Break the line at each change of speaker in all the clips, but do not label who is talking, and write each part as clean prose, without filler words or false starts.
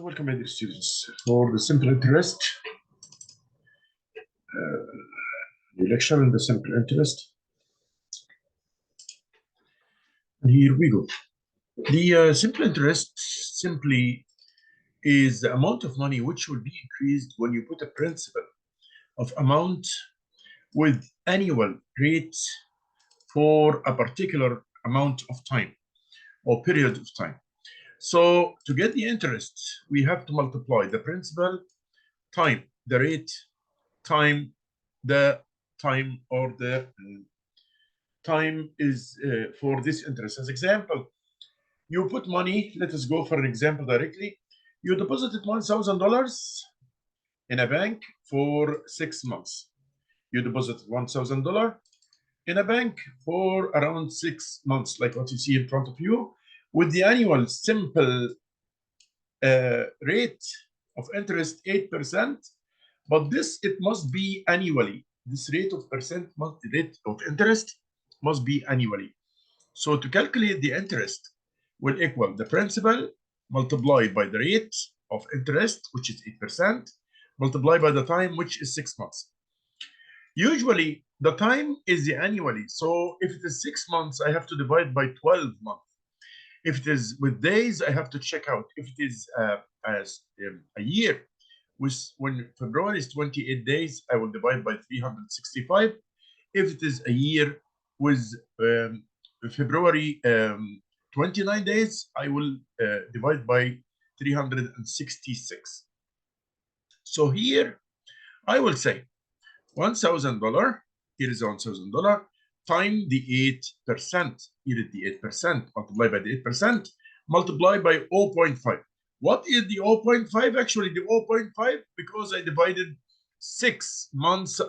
welcome, my dear students, for the simple interest lecture in the simple interest. And here we go. The simple interest simply is the amount of money which will be increased when you put a principal of amount with annual rate for a particular amount of time or period of time. So to get the interest, we have to multiply the principal time the rate time the time or the time is for this interest. As example, you put money, let us go for an example directly. You deposited $1,000 in a bank for 6 months. You deposited $1,000 in a bank for around 6 months, like what you see in front of you, with the annual simple rate of interest 8%. But it must be annually. This rate of interest must be annually. So to calculate the interest will equal the principal multiplied by the rate of interest, which is 8%, multiplied by the time, which is 6 months. Usually, the time is the annually. So if it is 6 months, I have to divide by 12 months. If it is with days, I have to check out. If it is a year, when February is 28 days, I will divide by 365. If it is a year with February 29 days, I will divide by 366. So here I will say $1,000, here is $1,000, times the 8%. Here is the 8%, multiplied by the 8%, multiplied by 0.5. What is the 0.5? Actually, the 0.5, because I divided 6 months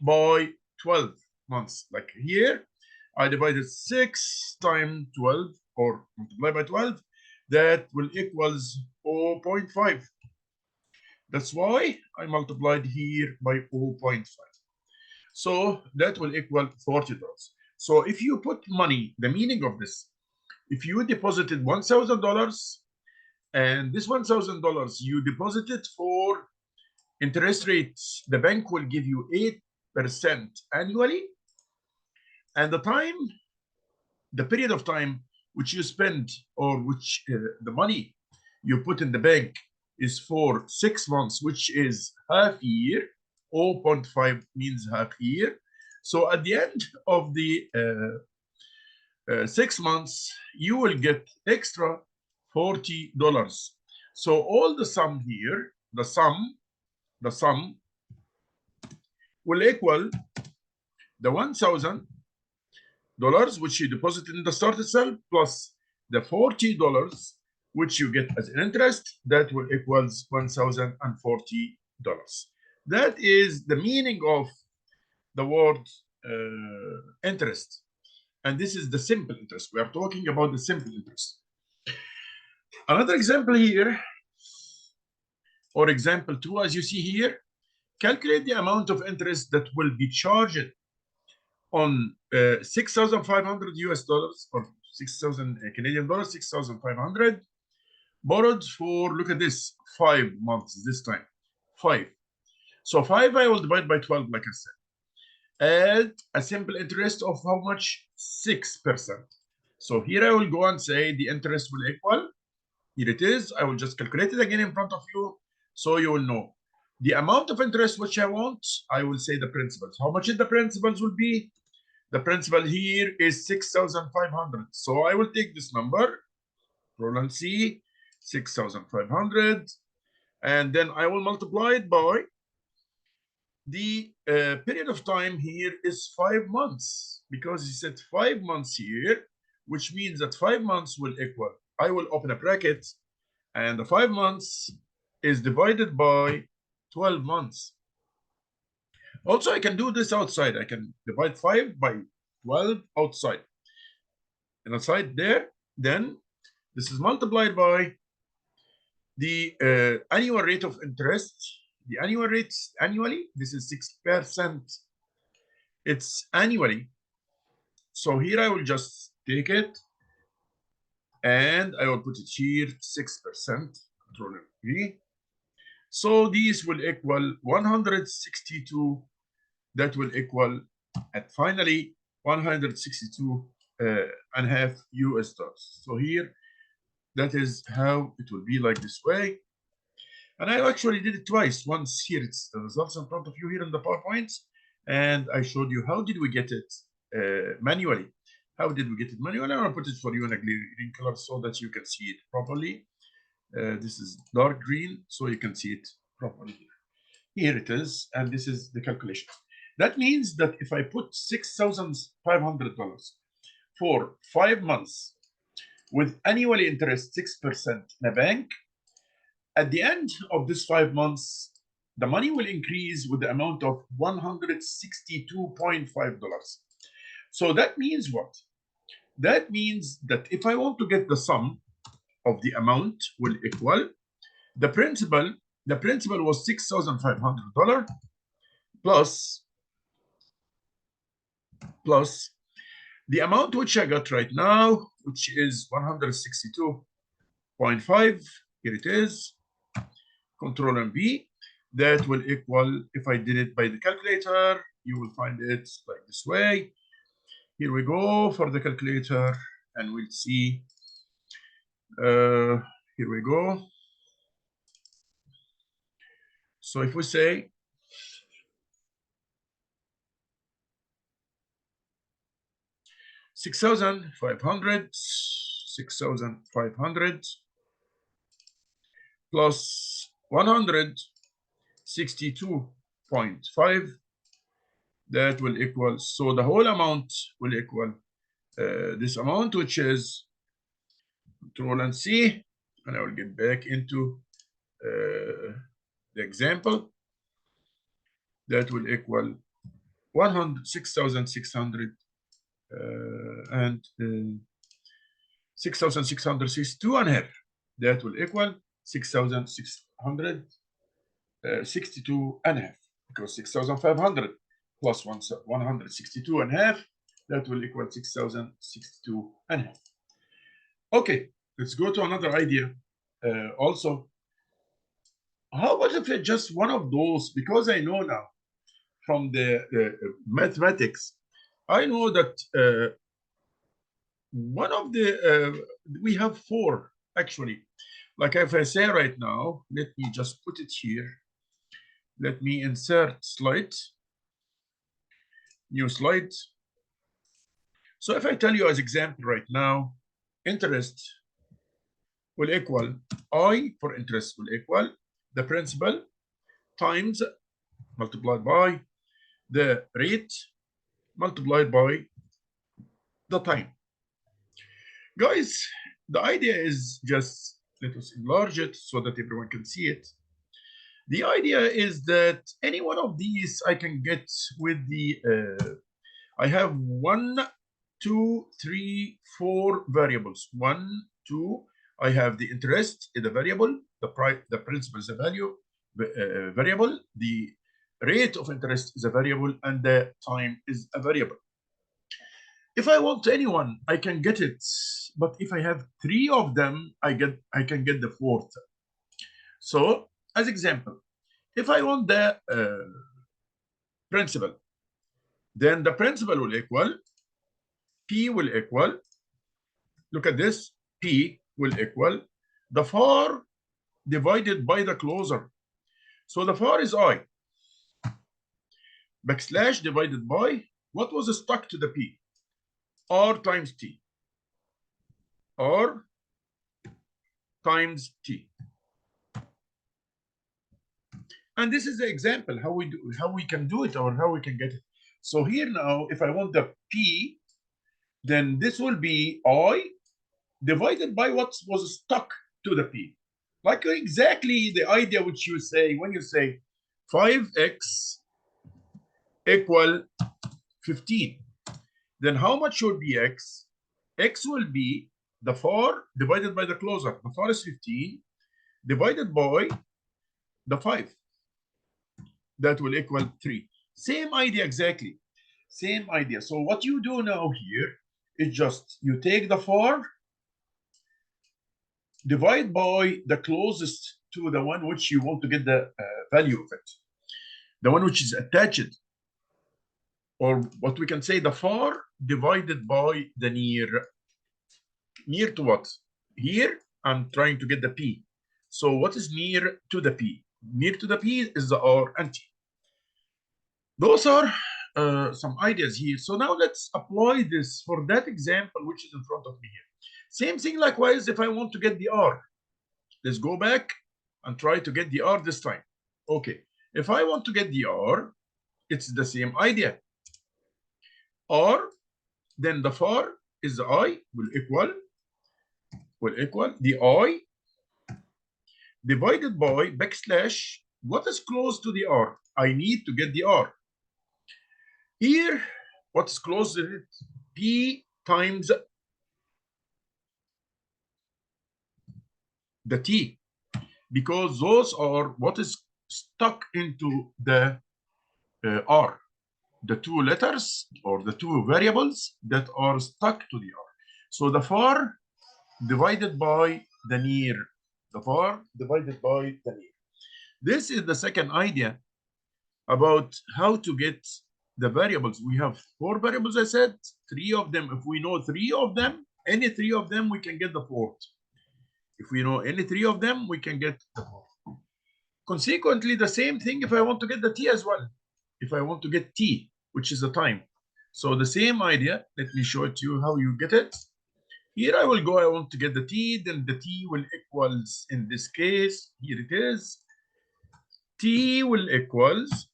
by 12 months. Like here, I divided 6 times 12, or multiplied by 12. That will equals 0.5. That's why I multiplied here by 0.5. So that will equal $40. So if you put money, the meaning of this, if you deposited $1,000, and this $1,000 you deposited for interest rates, the bank will give you 8% annually. And the period of time which you spend, or which the money you put in the bank, is for 6 months, which is half year. 0.5 means half year. So at the end of the 6 months, you will get extra $40. So all the sum here, the sum will equal the $1,000 which you deposited in the start itself, plus the $40 which you get as an interest. That will equals $1,040. That is the meaning of the word interest. And this is the simple interest. We are talking about the simple interest. Another example here, or example 2, as you see here, calculate the amount of interest that will be charged on 6,500 US dollars, or 6,000 Canadian dollars, 6,500, borrowed for, look at this, 5 months this time. 5. So 5 I will divide by 12, like I said. Add a simple interest of how much? 6%. So here I will go and say the interest will equal, here it is. I will just calculate it again in front of you, so you will know. The amount of interest which I want, I will say the principals. How much is the principals will be? The principal here is 6,500. So I will take this number, Roland C, 6,500, and then I will multiply it by the period of time here is 5 months, because he said 5 months here, which means that 5 months will equal, I will open a bracket, and the 5 months is divided by 12 months. Also, I can do this outside. I can divide 5 by 12 outside. And outside there, then this is multiplied by the annual rate of interest. The annual rates annually, this is 6%. It's annually. So here I will just take it and I will put it here 6%. Control Okay? So these will equal 162. That will equal at finally 162 and a half US dollars. So here, that is how it will be like this way. And I actually did it twice. Once here, it's the results in front of you here in the PowerPoint. And I showed you how did we get it manually. How did we get it manually? I'm going to put it for you in a green color so that you can see it properly. This is dark green, so you can see it properly here. Here it is, and this is the calculation. That means that if I put $6,500 for 5 months with annual interest 6% in a bank, at the end of this 5 months, the money will increase with the amount of $162.5. So that means what? That means that if I want to get the sum of the amount will equal the principal was $6,500 plus the amount which I got right now, which is 162.5. Here it is. Control and V. That will equal, if I did it by the calculator, you will find it like this way. Here we go for the calculator, and we'll see. Here we go. So if we say 6,500 plus 162.5, that will equal, so the whole amount will equal this amount, which is Control and C, and I will get back into the example. That will equal 6,600 and 6,662 and a half. That will equal 6,662 and a half, because 6,500 plus 162 and a half, that will equal 6,062 and a half. Okay, let's go to another idea. Also, how about if it's just one of those? Because I know now from the mathematics, I know that one of the, we have 4 actually. Like if I say right now, let me just put it here. Let me insert slide, new slide. So if I tell you as example right now, interest will equal, I for interest will equal the principal times multiplied by the rate multiplied by the time. Guys, the idea is just, let us enlarge it so that everyone can see it. The idea is that any one of these I can get with the, I have 1, 2, 3, 4 variables. 1, 2, I have the interest is a variable, the principal is a variable, the rate of interest is a variable, and the time is a variable. If I want anyone, I can get it. But if I have 3 of them, I can get the 4th. So, as example, if I want the principal, then the principal will equal, P will equal, look at this, P will equal the FAR divided by the closer. So the FAR is I. Backslash divided by, what was stuck to the P? R times T. R times T. And this is the example how we can do it, or how we can get it. So here now, if I want the P, then this will be I divided by what was stuck to the P. Like exactly the idea which you say when you say 5x equal 15. Then how much will be x? X will be the FAR divided by the closer. The FAR is 15 divided by the 5. That will equal 3. Same idea exactly. Same idea. So what you do now here is just you take the FAR, divide by the closest to the one which you want to get the value of it, the one which is attached, or what we can say the far divided by the near. Near to what? Here I'm trying to get the P. So what is near to the P? Near to the P is the R and T. Those are some ideas here. So now let's apply this for that example which is in front of me here. Same thing likewise if I want to get the R. Let's go back and try to get the R this time. Okay, if I want to get the R, it's the same idea. R, then the far is the I will equal the I divided by backslash what is close to the R. I need to get the R. Here, what's close to it? P times the T, because those are what is stuck into the R, the two letters or the two variables that are stuck to the R. So the far divided by the near, the far divided by the near. This is the second idea about how to get the variables. We have 4 variables, I said, 3 of them. If we know 3 of them, any 3 of them, we can get the 4th. If we know any 3 of them, we can get the 4th. Consequently, the same thing if I want to get the T as well. If I want to get T, which is the time. So the same idea, let me show it to you how you get it. Here I will go, I want to get the T, then the T will equals, in this case, here it is. T will equals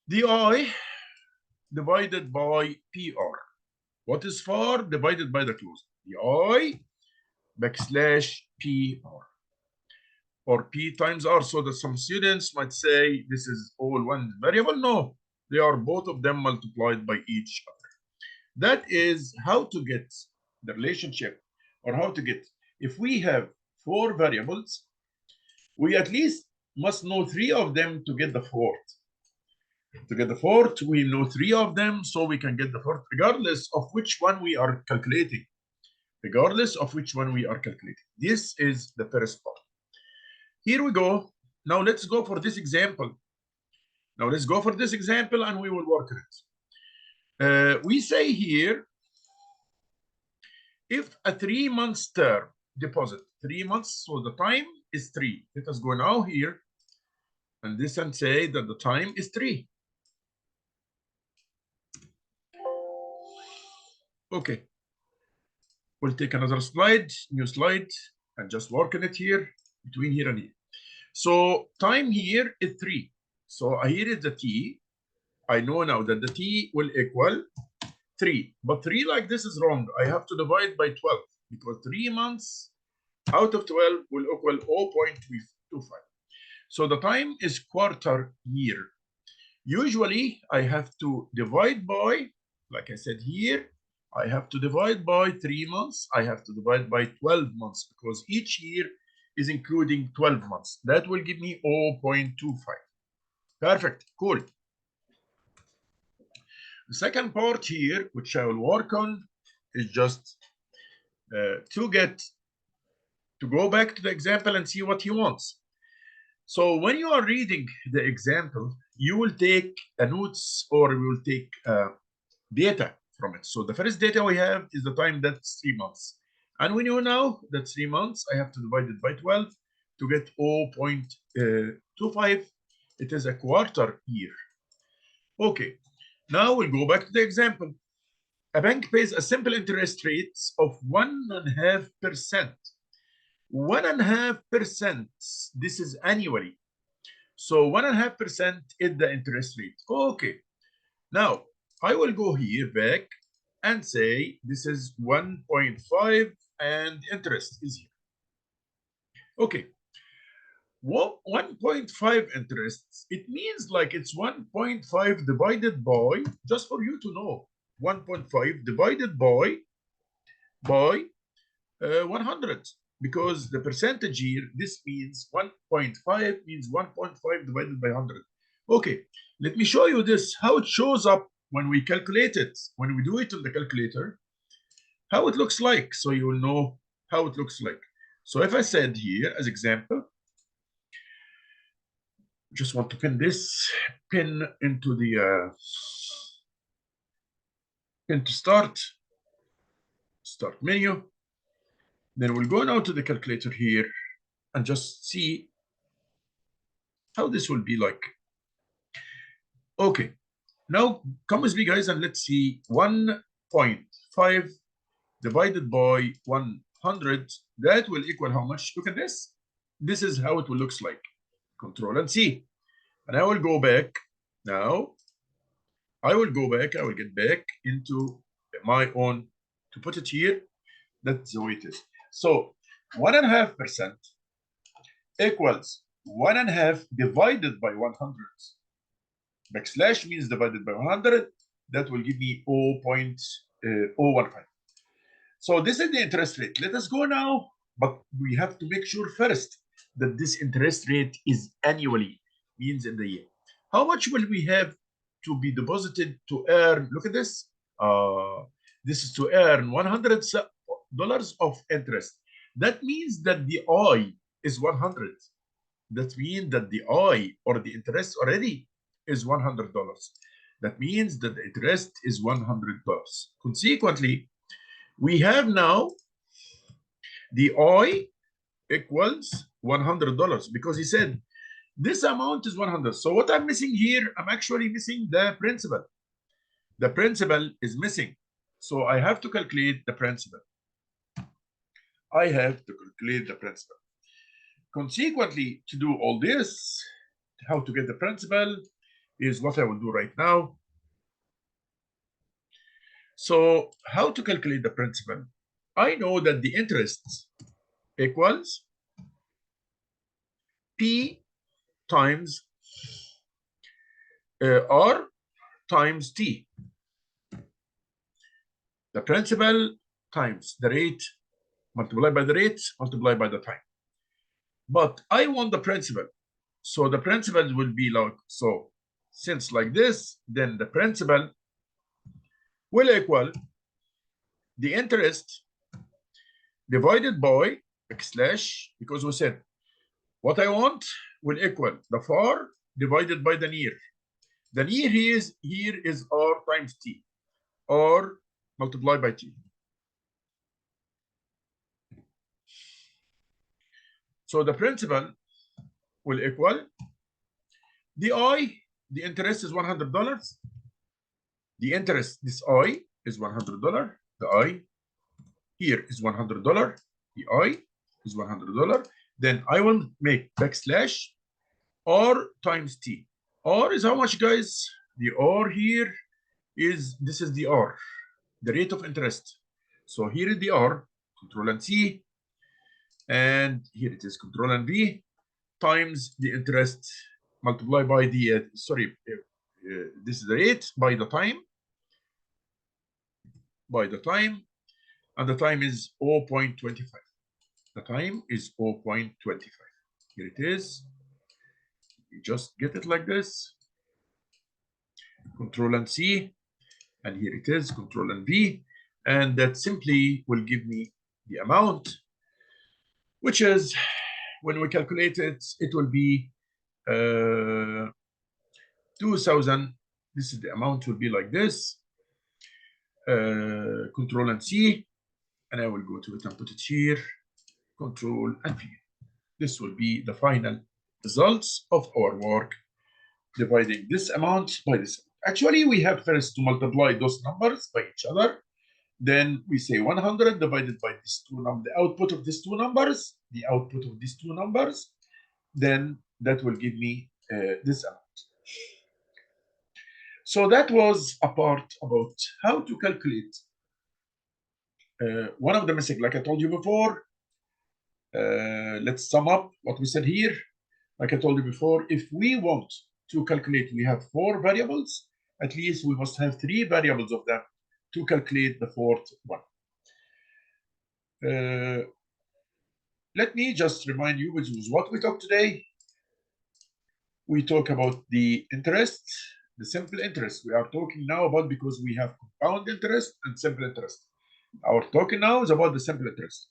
the I divided by PR. What is far divided by the close? The I backslash PR. Or P times R, so that some students might say this is all one variable. No, they are both of them multiplied by each other. That is how to get the relationship, or how to get, if we have 4 variables, we at least must know 3 of them to get the 4th. To get the 4th, we know 3 of them, so we can get the 4th, regardless of which one we are calculating. Regardless of which one we are calculating. This is the first part. Here we go. Now let's go for this example. Now let's go for this example and we will work it. We say here, if a 3 months term deposit, 3 months, so the time is 3. Let us go now here and this and say that the time is 3. Okay. We'll take another slide, new slide, and just work on it here, between here and here. So time here is 3. So here is the T. I know now that the T will equal 3. But 3 like this is wrong. I have to divide by 12 because 3 months out of 12 will equal 0.25. So the time is quarter year. Usually I have to divide by, like I said here, I have to divide by 3 months. I have to divide by 12 months because each year is including 12 months. That will give me 0.25. Perfect, cool. The second part here, which I will work on, is just to go back to the example and see what he wants. So when you are reading the example, you will take a notes or you will take data from it. So the first data we have is the time, that's 3 months. And we know now that 3 months, I have to divide it by 12 to get 0.25. It is a quarter year. Okay, now we'll go back to the example. A bank pays a simple interest rate of 1.5%. 1.5%, this is annually. So 1.5% is the interest rate. Okay, now I will go here back and say this is 1.5 and interest is here. Okay, 1.5 interest, it means like it's 1.5 divided by, just for you to know, 1.5 divided by 100. Because the percentage here, this means 1.5 means 1.5 divided by 100. Okay, let me show you this, how it shows up when we calculate it, when we do it on the calculator, how it looks like, so you will know how it looks like. So if I said here as example, just want to pin into the pin to start menu. Then we'll go now to the calculator here and just see how this will be like. Okay, now come with me, guys, and let's see 1.5 divided by 100. That will equal how much? Look at this. This is how it will looks like. Control and C. And I will go back now. I will get back into my own to put it here. That's the way it is. So 1.5% equals 1.5 divided by 100. Backslash means divided by 100. That will give me 0.015. So this is the interest rate. Let us go now, but we have to make sure first that this interest rate is annually, means in the year. How much will we have to be deposited to earn? Look at this. This is to earn $100 of interest. That means that the I is 100. That means that the I or the interest already is $100. That means that the interest is $100. Consequently, we have now the I equals $100 because he said this amount is 100. So what I'm missing here, I'm actually missing the principal. The principal is missing. So I have to calculate the principal. I have to calculate the principal. Consequently, to do all this, how to get the principal is what I will do right now. So how to calculate the principal? I know that the interest equals P times R times T. The principal times the rate, multiplied by the rate, multiplied by the time. But I want the principal. So the principal will be like, so since like this, then the principal will equal the interest divided by backslash, because we said what I want will equal the far divided by the near. The near here is R times T, or multiplied by T. So the principal will equal the I, the interest is $100. The interest, this I is $100. The I here is $100. The I is $100. Then I will make backslash R times T. R is how much, guys? The R here is, this is the R, the rate of interest. So here is the R, Control and C, and here it is Control and V, times the interest multiplied by the, this is the rate by the time, and the time is 0.25. The time is 0.25. Here it is. You just get it like this. Control and C, and here it is, Control and V, and that simply will give me the amount, which is, when we calculate it, it will be 2,000. This is the amount will be like this. Control and C, and I will go to it and put it here. Control and V. This will be the final results of our work, dividing this amount by this. Actually, we have first to multiply those numbers by each other. Then we say 100 divided by these two numbers, the output of these two numbers, then that will give me this amount. So that was a part about how to calculate one of the missing, like I told you before. Let's sum up what we said here. Like I told you before, if we want to calculate, we have 4 variables, at least we must have 3 variables of them to calculate the 4th one. Let me just remind you, which is what we talked today. We talk about the interest, the simple interest. We are talking now about, because we have compound interest and simple interest. Our talking now is about the simple interest.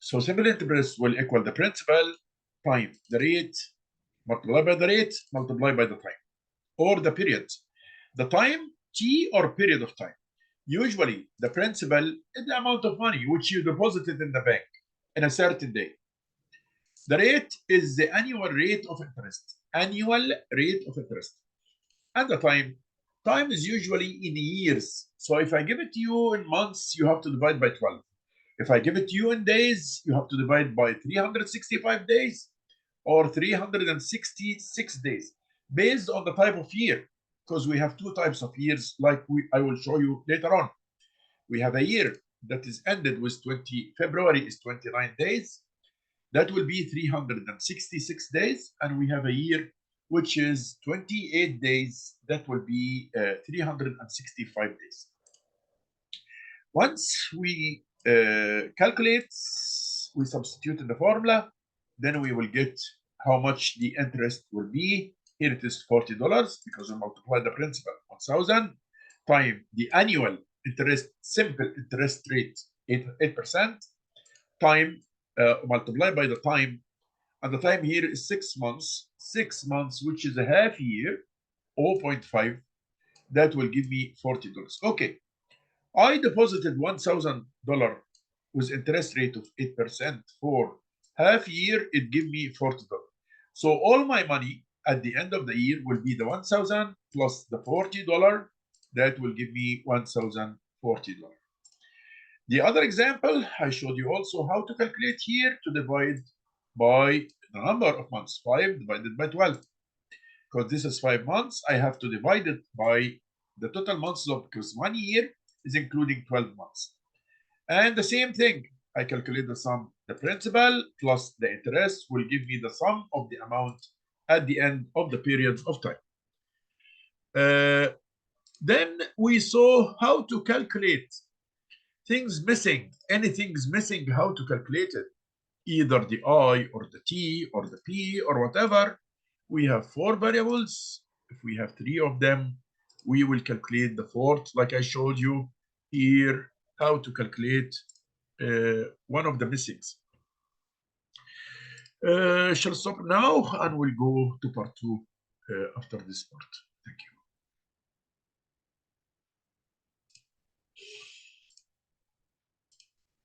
So simple interest will equal the principal time the rate multiplied by the rate multiplied by the time or the period. The time t or period of time. Usually the principal is the amount of money which you deposited in the bank in a certain day. The rate is the annual rate of interest. Annual rate of interest. And the time is usually in years. So if I give it to you in months, you have to divide by 12. If I give it to you in days, you have to divide by 365 days or 366 days based on the type of year, because we have two types of years like I will show you later on. We have a year that is ended with February is 29 days. That will be 366 days. And we have a year which is 28 days. That will be 365 days. Once we calculate, we substitute in the formula, then we will get how much the interest will be. Here it is $40 because we multiply the principal 1,000 times the annual interest, simple interest rate 8% time multiplied by the time, and the time here is 6 months. 6 months, which is a half year, 0.5. That will give me $40. Okay, I deposited $1,000 with interest rate of 8% for half year. It give me $40. So all my money at the end of the year will be the 1,000 plus the $40. That will give me $1,040. The other example, I showed you also how to calculate here to divide by the number of months, 5 divided by 12. Because this is 5 months, I have to divide it by the total months of, because 1 year is including 12 months. And the same thing, I calculate the sum, the principal plus the interest will give me the sum of the amount at the end of the period of time. Then we saw how to calculate things missing. Anything's missing, how to calculate it. Either the I or the T or the P or whatever. We have 4 variables. If we have 3 of them, we will calculate the fourth, like I showed you here, how to calculate one of the missings. Shall stop now and we'll go to part 2 after this part.